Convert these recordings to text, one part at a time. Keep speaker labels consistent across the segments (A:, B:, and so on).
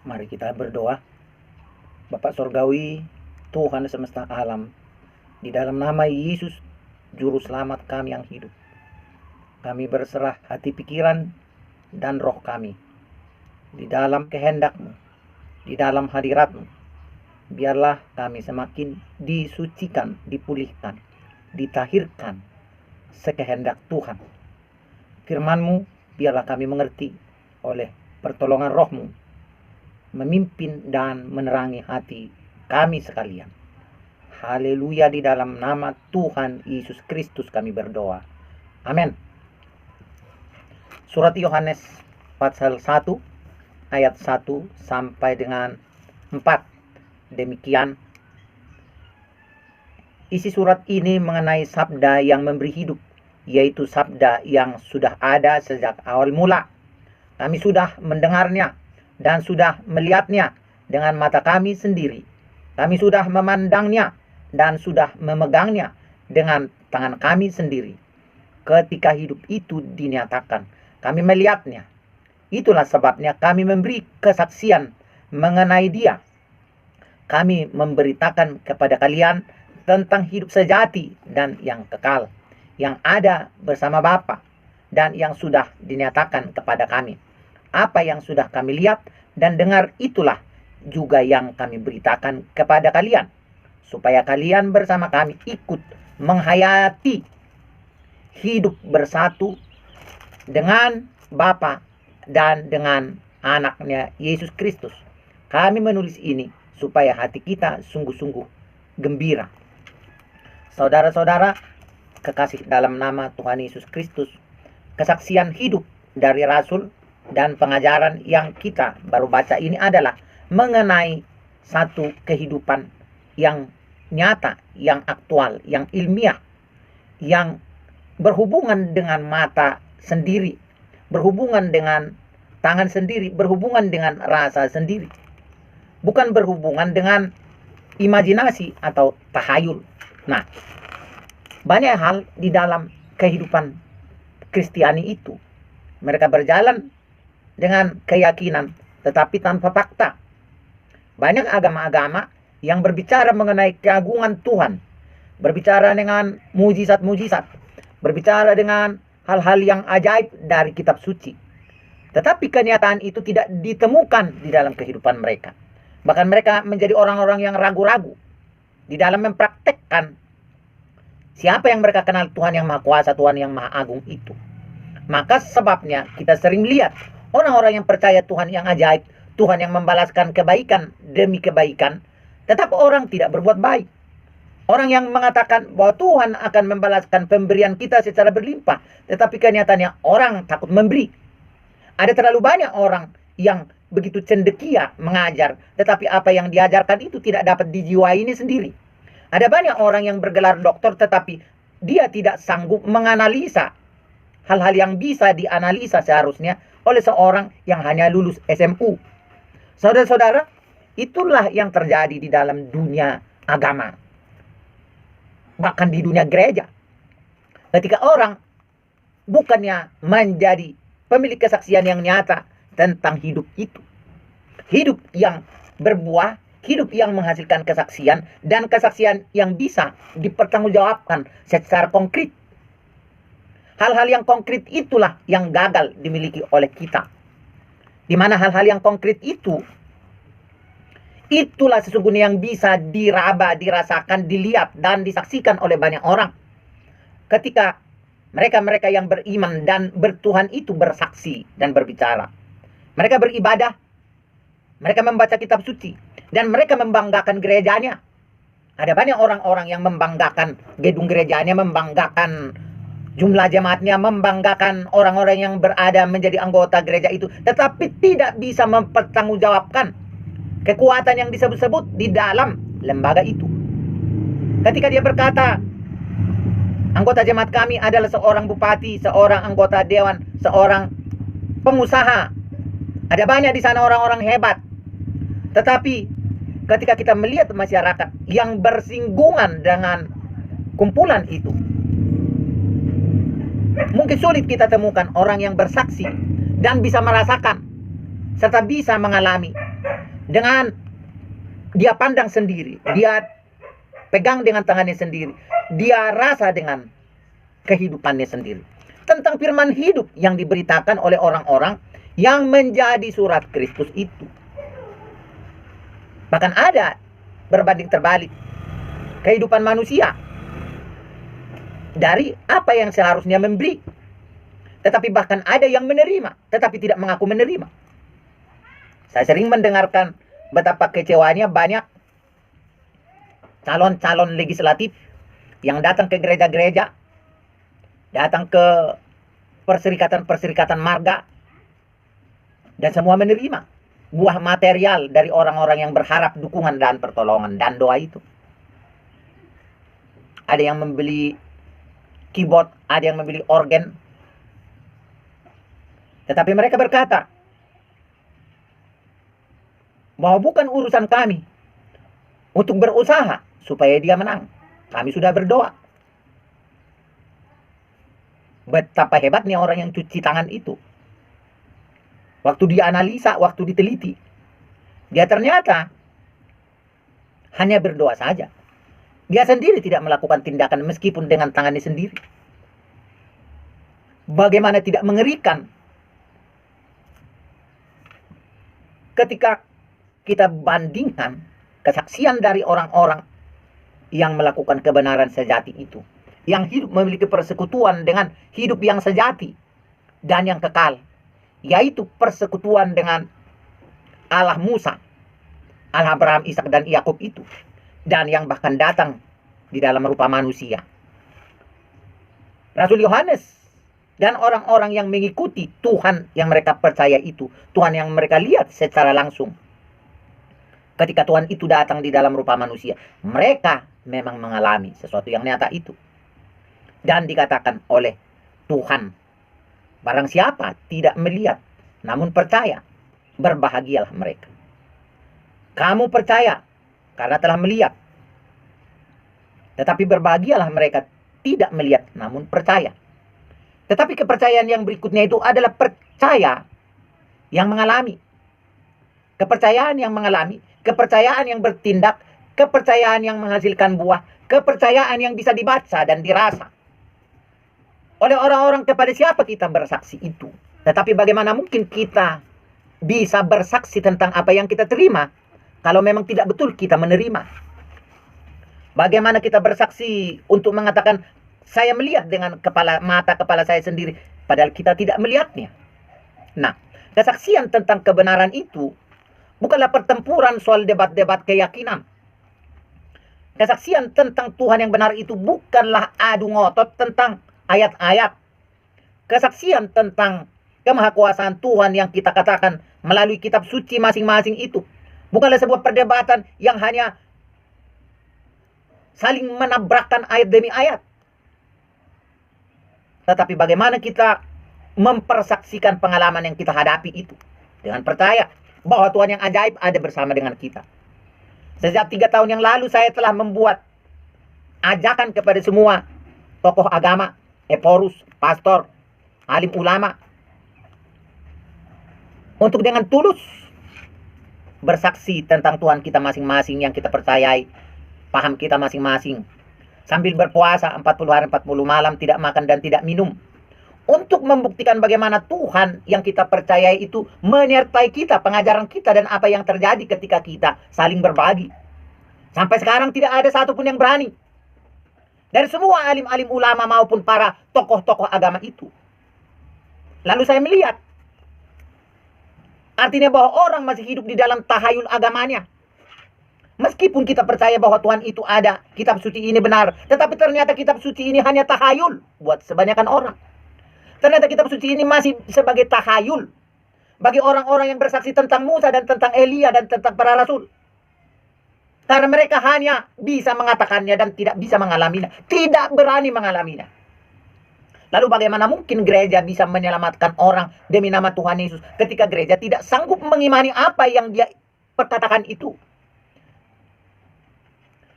A: Mari kita berdoa. Bapak Sorgawi, Tuhan semesta alam, di dalam nama Yesus, Juru Selamat kami yang hidup, kami berserah hati, pikiran, dan roh kami di dalam kehendak-Mu, di dalam hadirat-Mu. Biarlah kami semakin disucikan, dipulihkan, ditahirkan sekehendak Tuhan. Firman-Mu biarlah kami mengerti oleh pertolongan roh-Mu, memimpin dan menerangi hati kami sekalian. Haleluya, di dalam nama Tuhan Yesus Kristus kami berdoa. Amin. Surat Yohanes pasal 1 ayat 1 sampai dengan 4. Demikian isi surat ini mengenai sabda yang memberi hidup, yaitu sabda yang sudah ada sejak awal mula. Kami sudah mendengarnya dan sudah melihatnya dengan mata kami sendiri. Kami sudah memandangnya dan sudah memegangnya dengan tangan kami sendiri. Ketika hidup itu dinyatakan, kami melihatnya. Itulah sebabnya kami memberi kesaksian mengenai Dia. Kami memberitakan kepada kalian tentang hidup sejati dan yang kekal, yang ada bersama Bapa dan yang sudah dinyatakan kepada kami. Apa yang sudah kami lihat dan dengar itulah juga yang kami beritakan kepada kalian, supaya kalian bersama kami ikut menghayati hidup bersatu dengan Bapa dan dengan anaknya Yesus Kristus. Kami menulis ini supaya hati kita sungguh-sungguh gembira. Saudara-saudara kekasih dalam nama Tuhan Yesus Kristus, kesaksian hidup dari Rasul dan pengajaran yang kita baru baca ini adalah mengenai satu kehidupan yang nyata, yang aktual, yang ilmiah, yang berhubungan dengan mata sendiri, berhubungan dengan tangan sendiri, berhubungan dengan rasa sendiri, bukan berhubungan dengan imajinasi atau tahayul. Nah, banyak hal di dalam kehidupan Kristiani itu, mereka berjalan dengan keyakinan tetapi tanpa fakta. Banyak agama-agama yang berbicara mengenai keagungan Tuhan, berbicara dengan mujizat-mujizat, berbicara dengan hal-hal yang ajaib dari kitab suci. Tetapi kenyataan itu tidak ditemukan di dalam kehidupan mereka. Bahkan mereka menjadi orang-orang yang ragu-ragu di dalam mempraktekkan siapa yang mereka kenal, Tuhan yang Maha Kuasa, Tuhan yang Maha Agung itu. Maka sebabnya kita sering melihat orang-orang yang percaya Tuhan yang ajaib, Tuhan yang membalaskan kebaikan demi kebaikan, tetapi orang tidak berbuat baik. Orang yang mengatakan bahwa Tuhan akan membalaskan pemberian kita secara berlimpah, tetapi kenyataannya orang takut memberi. Ada terlalu banyak orang yang begitu cendekia mengajar, tetapi apa yang diajarkan itu tidak dapat dijiwai ini sendiri. Ada banyak orang yang bergelar doktor, tetapi dia tidak sanggup menganalisa hal-hal yang bisa dianalisa seharusnya oleh seorang yang hanya lulus SMU. Saudara-saudara, itulah yang terjadi di dalam dunia agama, bahkan di dunia gereja. Ketika orang bukannya menjadi pemilik kesaksian yang nyata tentang hidup itu, hidup yang berbuah, hidup yang menghasilkan kesaksian, dan kesaksian yang bisa dipertanggungjawabkan secara konkret. Hal-hal yang konkret itulah yang gagal dimiliki oleh kita. Di mana hal-hal yang konkret itu, itulah sesungguhnya yang bisa diraba, dirasakan, dilihat, dan disaksikan oleh banyak orang. Ketika mereka-mereka yang beriman dan bertuhan itu bersaksi dan berbicara. Mereka beribadah, mereka membaca kitab suci, dan mereka membanggakan gerejanya. Ada banyak orang-orang yang membanggakan gedung gerejanya, membanggakan jumlah jemaatnya, membanggakan orang-orang yang berada menjadi anggota gereja itu, tetapi tidak bisa mempertanggungjawabkan kekuatan yang disebut-sebut di dalam lembaga itu. Ketika dia berkata, anggota jemaat kami adalah seorang bupati, seorang anggota dewan, seorang pengusaha. Ada banyak di sana orang-orang hebat. Tetapi ketika kita melihat masyarakat yang bersinggungan dengan kumpulan itu, mungkin sulit kita temukan orang yang bersaksi dan bisa merasakan serta bisa mengalami dengan dia pandang sendiri, dia pegang dengan tangannya sendiri, dia rasa dengan kehidupannya sendiri. Tentang firman hidup yang diberitakan oleh orang-orang yang menjadi surat Kristus itu. Bahkan ada berbanding terbalik kehidupan manusia dari apa yang seharusnya memberi. Tetapi bahkan ada yang menerima, tetapi tidak mengaku menerima. Saya sering mendengarkan betapa kecewaannya banyak calon-calon legislatif yang datang ke gereja-gereja, datang ke perserikatan-perserikatan marga, dan semua menerima buah material dari orang-orang yang berharap dukungan dan pertolongan dan doa itu. Ada yang membeli keyboard, ada yang membeli organ. Tetapi mereka berkata bahwa bukan urusan kami untuk berusaha supaya dia menang. Kami sudah berdoa. Betapa hebatnya orang yang cuci tangan itu. Waktu dia analisa, waktu diteliti, dia ternyata hanya berdoa saja. Dia sendiri tidak melakukan tindakan meskipun dengan tangannya sendiri. Bagaimana tidak mengerikan ketika kita bandingkan kesaksian dari orang-orang yang melakukan kebenaran sejati itu, yang hidup memiliki persekutuan dengan hidup yang sejati dan yang kekal, yaitu persekutuan dengan Allah Musa, Allah Abraham, Ishak dan Yakub itu, dan yang bahkan datang di dalam rupa manusia. Rasul Yohanes dan orang-orang yang mengikuti Tuhan yang mereka percaya itu, Tuhan yang mereka lihat secara langsung, ketika Tuhan itu datang di dalam rupa manusia, mereka memang mengalami sesuatu yang nyata itu. Dan dikatakan oleh Tuhan, barang siapa tidak melihat namun percaya, berbahagialah mereka. Kamu percaya karena telah melihat, tetapi berbahagialah mereka tidak melihat namun percaya. Tetapi kepercayaan yang berikutnya itu adalah percaya yang mengalami. Kepercayaan yang mengalami, kepercayaan yang bertindak, kepercayaan yang menghasilkan buah, kepercayaan yang bisa dibaca dan dirasa oleh orang-orang kepada siapa kita bersaksi itu. Tetapi bagaimana mungkin kita bisa bersaksi tentang apa yang kita terima kalau memang tidak betul kita menerima? Bagaimana kita bersaksi untuk mengatakan saya melihat dengan mata kepala saya sendiri padahal kita tidak melihatnya? Nah, kesaksian tentang kebenaran itu bukanlah pertempuran soal debat-debat keyakinan. Kesaksian tentang Tuhan yang benar itu bukanlah adu ngotot tentang ayat-ayat. Kesaksian tentang kemahakuasaan Tuhan yang kita katakan melalui kitab suci masing-masing itu bukanlah sebuah perdebatan yang hanya saling menabrakkan ayat demi ayat. Tetapi bagaimana kita mempersaksikan pengalaman yang kita hadapi itu dengan percaya bahwa Tuhan yang ajaib ada bersama dengan kita. Sejak 3 tahun yang lalu saya telah membuat ajakan kepada semua tokoh agama, eporus, pastor, alim ulama, untuk dengan tulus bersaksi tentang Tuhan kita masing-masing yang kita percayai, paham kita masing-masing, sambil berpuasa 40 hari 40 malam, tidak makan dan tidak minum, untuk membuktikan bagaimana Tuhan yang kita percayai itu menyertai kita, pengajaran kita dan apa yang terjadi ketika kita saling berbagi. Sampai sekarang tidak ada satupun yang berani dari semua alim-alim ulama maupun para tokoh-tokoh agama itu. Lalu saya melihat, artinya bahwa orang masih hidup di dalam tahayul agamanya. Meskipun kita percaya bahwa Tuhan itu ada, kitab suci ini benar, tetapi ternyata kitab suci ini hanya tahayul buat sebanyakan orang. Ternyata kitab suci ini masih sebagai tahayul bagi orang-orang yang bersaksi tentang Musa dan tentang Elia dan tentang para rasul. Karena mereka hanya bisa mengatakannya dan tidak bisa mengalaminya. Tidak berani mengalaminya. Lalu bagaimana mungkin gereja bisa menyelamatkan orang demi nama Tuhan Yesus ketika gereja tidak sanggup mengimani apa yang dia perkatakan itu?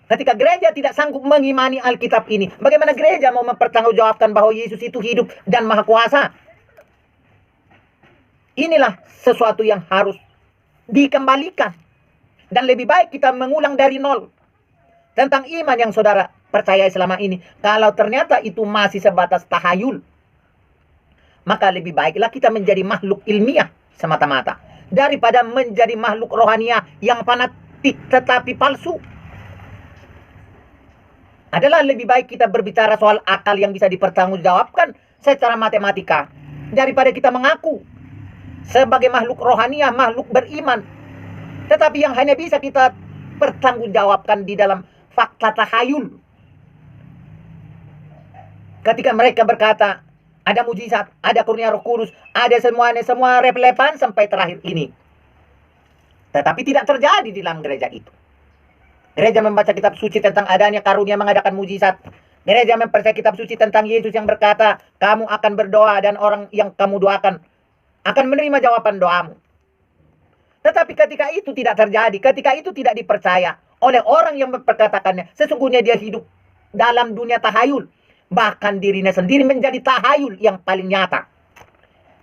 A: Ketika gereja tidak sanggup mengimani Alkitab ini, bagaimana gereja mau mempertanggungjawabkan bahwa Yesus itu hidup dan maha kuasa? Inilah sesuatu yang harus dikembalikan Dan lebih baik kita mengulang dari nol tentang iman yang saudara percaya selama ini. Kalau ternyata itu masih sebatas tahayul, maka lebih baiklah kita menjadi makhluk ilmiah semata-mata daripada menjadi makhluk rohania yang fanatik tetapi palsu. Adalah lebih baik kita berbicara soal akal yang bisa dipertanggungjawabkan secara matematika daripada kita mengaku sebagai makhluk rohania, makhluk beriman, tetapi yang hanya bisa kita pertanggungjawabkan di dalam fakta tahayul. Ketika mereka berkata ada mujizat, ada kurnia Roh Kudus, ada semuanya, semua relevan sampai terakhir ini. Tetapi tidak terjadi di dalam gereja itu. Gereja membaca kitab suci tentang adanya karunia mengadakan mujizat. Gereja mempercayai kitab suci tentang Yesus yang berkata, kamu akan berdoa dan orang yang kamu doakan akan menerima jawaban doamu. Tetapi ketika itu tidak terjadi, ketika itu tidak dipercaya oleh orang yang memperkatakannya, sesungguhnya dia hidup dalam dunia tahayul. Bahkan dirinya sendiri menjadi tahayul yang paling nyata.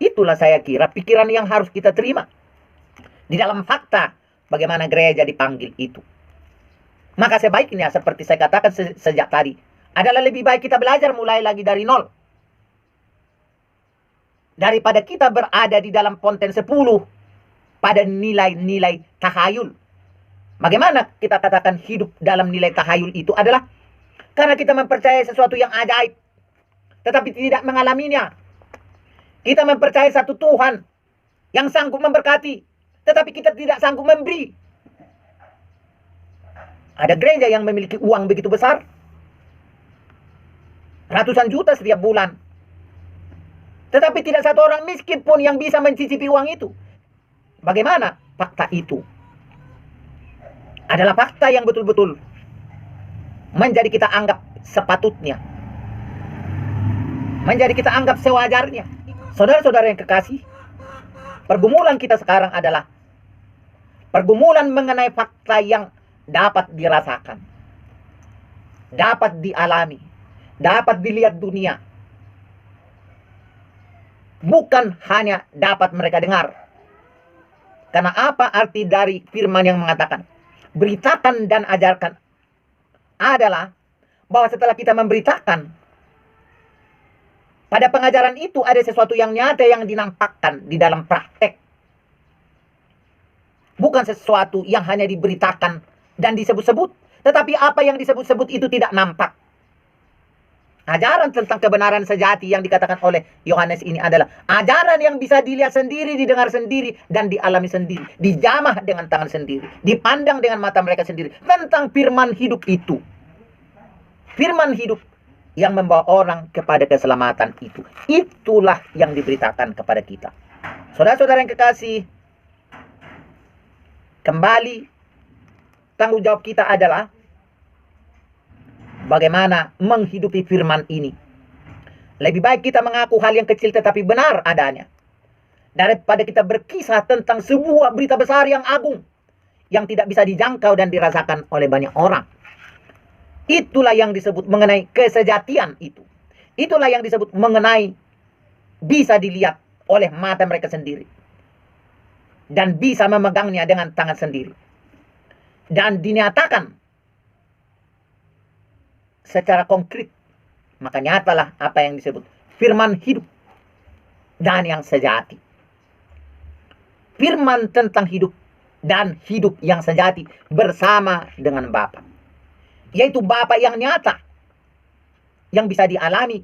A: Itulah saya kira pikiran yang harus kita terima. Di dalam fakta bagaimana gereja dipanggil itu. Maka sebaiknya seperti saya katakan sejak tadi, adalah lebih baik kita belajar mulai lagi dari nol. Daripada kita berada di dalam konten 10 pada nilai-nilai tahayul. Bagaimana kita katakan hidup dalam nilai tahayul itu adalah karena kita mempercayai sesuatu yang ajaib, tetapi tidak mengalaminya. Kita mempercayai satu Tuhan yang sanggup memberkati, tetapi kita tidak sanggup memberi. Ada gereja yang memiliki uang begitu besar, ratusan juta setiap bulan, tetapi tidak satu orang miskin pun yang bisa mencicipi uang itu. Bagaimana fakta itu? Adalah fakta yang betul-betul menjadi kita anggap sepatutnya, menjadi kita anggap sewajarnya. Saudara-saudara yang kekasih, pergumulan kita sekarang adalah pergumulan mengenai fakta yang dapat dirasakan, dapat dialami, dapat dilihat dunia, bukan hanya dapat mereka dengar. Karena apa arti dari firman yang mengatakan beritakan dan ajarkan adalah bahwa setelah kita memberitakan, pada pengajaran itu ada sesuatu yang nyata yang dinampakkan di dalam praktek. Bukan sesuatu yang hanya diberitakan dan disebut-sebut, tetapi apa yang disebut-sebut itu tidak nampak. Ajaran tentang kebenaran sejati yang dikatakan oleh Yohanes ini adalah ajaran yang bisa dilihat sendiri, didengar sendiri, dan dialami sendiri. Dijamah dengan tangan sendiri, dipandang dengan mata mereka sendiri. Tentang firman hidup itu. Firman hidup yang membawa orang kepada keselamatan itu. Itulah yang diberitakan kepada kita. Saudara-saudara yang kekasih, kembali tanggung jawab kita adalah bagaimana menghidupi firman ini. Lebih baik kita mengaku hal yang kecil tetapi benar adanya, daripada kita berkisah tentang sebuah berita besar yang agung, yang tidak bisa dijangkau dan dirasakan oleh banyak orang. Itulah yang disebut mengenai kesejatian itu. Itulah yang disebut mengenai bisa dilihat oleh mata mereka sendiri. Dan bisa memegangnya dengan tangan sendiri. Dan dinyatakan secara konkret. Maka nyatalah apa yang disebut firman hidup dan yang sejati. Firman tentang hidup dan hidup yang sejati bersama dengan Bapa. Yaitu Bapa yang nyata, yang bisa dialami,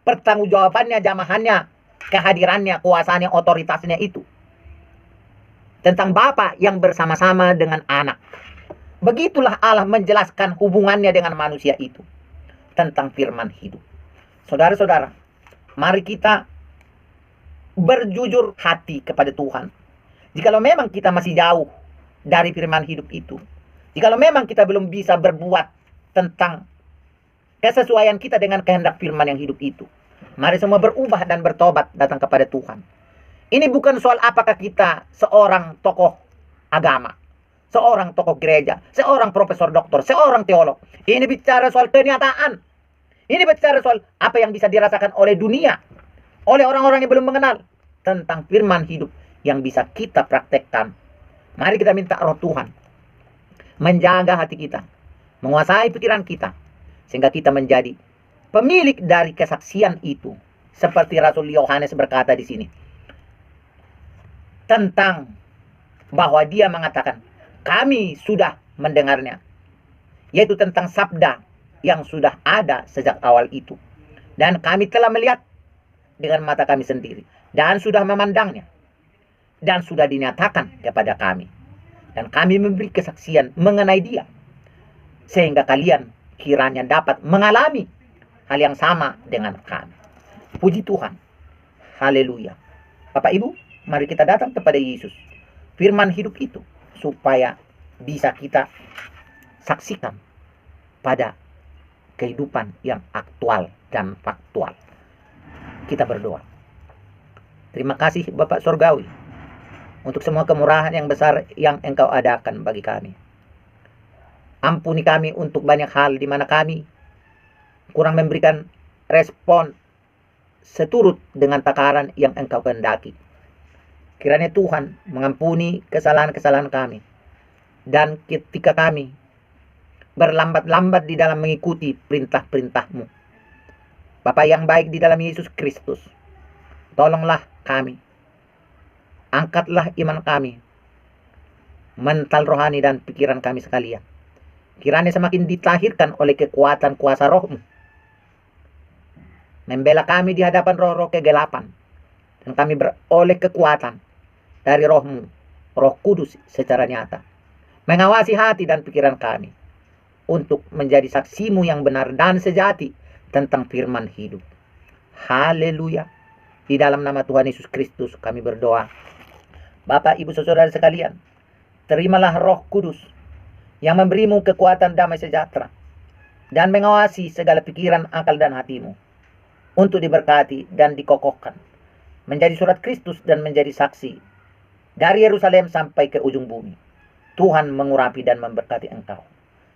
A: pertanggungjawabannya, jamahannya, kehadirannya, kuasanya, otoritasnya itu. Tentang Bapa yang bersama-sama dengan anak. Begitulah Allah menjelaskan hubungannya dengan manusia itu. Tentang firman hidup. Saudara-saudara, mari kita berjujur hati kepada Tuhan. Jikalau memang kita masih jauh dari firman hidup itu, jikalau memang kita belum bisa berbuat tentang kesesuaian kita dengan kehendak firman yang hidup itu, mari semua berubah dan bertobat datang kepada Tuhan. Ini bukan soal apakah kita seorang tokoh agama, seorang tokoh gereja, seorang profesor doktor, seorang teolog. Ini bicara soal kenyataan. Ini bicara soal apa yang bisa dirasakan oleh dunia, oleh orang-orang yang belum mengenal tentang firman hidup yang bisa kita praktekkan. Mari kita minta roh Tuhan menjaga hati kita, menguasai pikiran kita, sehingga kita menjadi pemilik dari kesaksian itu. Seperti Rasul Yohanes berkata di sini, tentang bahwa dia mengatakan, kami sudah mendengarnya, yaitu tentang sabda yang sudah ada sejak awal itu. Dan kami telah melihat dengan mata kami sendiri, dan sudah memandangnya, dan sudah dinyatakan kepada kami. Dan kami memberi kesaksian mengenai dia, sehingga kalian kiranya dapat mengalami hal yang sama dengan kami. Puji Tuhan. Haleluya. Bapak Ibu, mari kita datang kepada Yesus, firman hidup itu, supaya bisa kita saksikan pada kehidupan yang aktual dan faktual. Kita berdoa. Terima kasih Bapak Surgawi, untuk semua kemurahan yang besar yang Engkau adakan bagi kami. Ampuni kami untuk banyak hal di mana kami kurang memberikan respon seturut dengan takaran yang Engkau kehendaki. Kiranya Tuhan mengampuni kesalahan-kesalahan kami. Dan ketika kami berlambat-lambat di dalam mengikuti perintah-perintah-Mu, Bapa yang baik di dalam Yesus Kristus, tolonglah kami. Angkatlah iman kami, mental rohani dan pikiran kami sekalian. Kiranya semakin ditahirkan oleh kekuatan kuasa Roh-Mu, membela kami di hadapan roh-roh kegelapan, dan kami beroleh kekuatan dari Roh-Mu, Roh Kudus secara nyata, mengawasi hati dan pikiran kami, untuk menjadi saksi-Mu yang benar dan sejati tentang firman hidup. Haleluya. Di dalam nama Tuhan Yesus Kristus kami berdoa. Bapak, Ibu, Saudara sekalian, terimalah Roh Kudus yang memberimu kekuatan damai sejahtera dan mengawasi segala pikiran, akal, dan hatimu untuk diberkati dan dikokohkan menjadi surat Kristus dan menjadi saksi dari Yerusalem sampai ke ujung bumi. Tuhan mengurapi dan memberkati engkau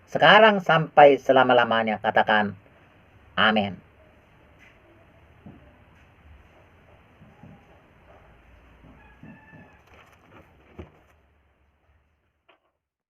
A: sekarang sampai selama-lamanya. Katakan amin.